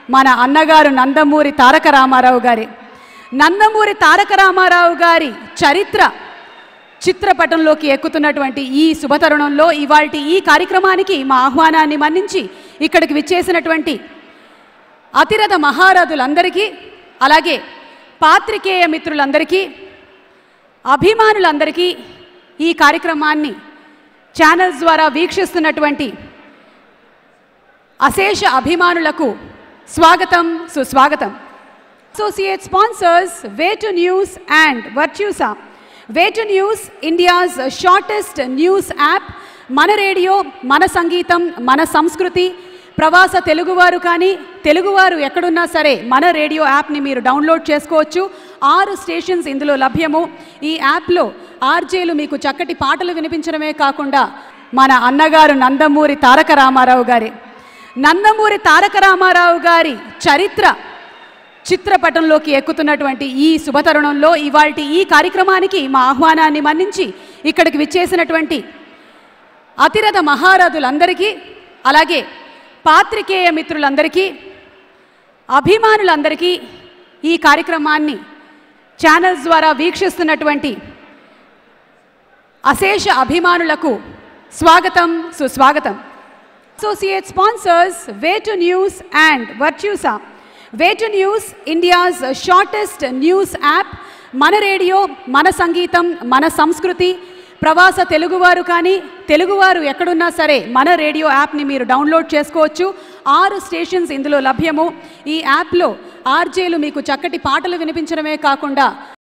మన అన్నగారు నందమూరి తారక రామారావు గారి. నందమూరి తారక రామారావు గారి చరిత్ర చిత్రపటంలోకి ఎక్కుతున్నటువంటి ఈ శుభతరుణంలో ఇవాల్టి ఈ కార్యక్రమానికి మా ఆహ్వానాన్ని మన్నించి ఇక్కడికి విచ్చేసినటువంటి అతిరథ మహారథులందరికీ, అలాగే పాత్రికేయ మిత్రులందరికీ, అభిమానులందరికీ, ఈ కార్యక్రమాన్ని ఛానల్స్ ద్వారా వీక్షిస్తున్నటువంటి అశేష అభిమానులకు స్వాగతం, సుస్వాగతం. Associate sponsors way two news and Virtusa. Way two news, India's shortest news app. మన రేడియో, మన సంగీతం, మన సంస్కృతి. ప్రవాస తెలుగువారు కానీ తెలుగువారు ఎక్కడున్నా సరే మన రేడియో యాప్ని మీరు డౌన్లోడ్ చేసుకోవచ్చు. 6 స్టేషన్స్ ఇందులో లభ్యము. ఈ యాప్లో ఆర్జేలు మీకు చక్కటి పాటలు వినిపించడమే కాకుండా మన అన్నగారు నందమూరి తారక రామారావు గారి. నందమూరి తారక రామారావు గారి చరిత్ర చిత్రపటంలోకి ఎక్కుతున్నటువంటి ఈ శుభతరుణంలో ఇవాల్టి ఈ కార్యక్రమానికి మా ఆహ్వానాన్ని మన్నించి ఇక్కడికి విచ్చేసినటువంటి అతిరథ మహారథులందరికీ, అలాగే పాత్రికేయ మిత్రులందరికీ, అభిమానులందరికీ, ఈ కార్యక్రమాన్ని ఛానల్స్ ద్వారా వీక్షిస్తున్నటువంటి అశేష అభిమానులకు స్వాగతం, సుస్వాగతం. Associate sponsors way two news and Virtusa. Way two news, India's shortest news app. మన రేడియో, మన సంగీతం, మన సంస్కృతి. ప్రవాస తెలుగువారు కానీ తెలుగువారు ఎక్కడున్నా సరే మన రేడియో యాప్ని మీరు డౌన్లోడ్ చేసుకోవచ్చు. 6 స్టేషన్స్ ఇందులో లభ్యము. ఈ యాప్లో ఆర్జేలు మీకు చక్కటి పాటలు వినిపించడమే కాకుండా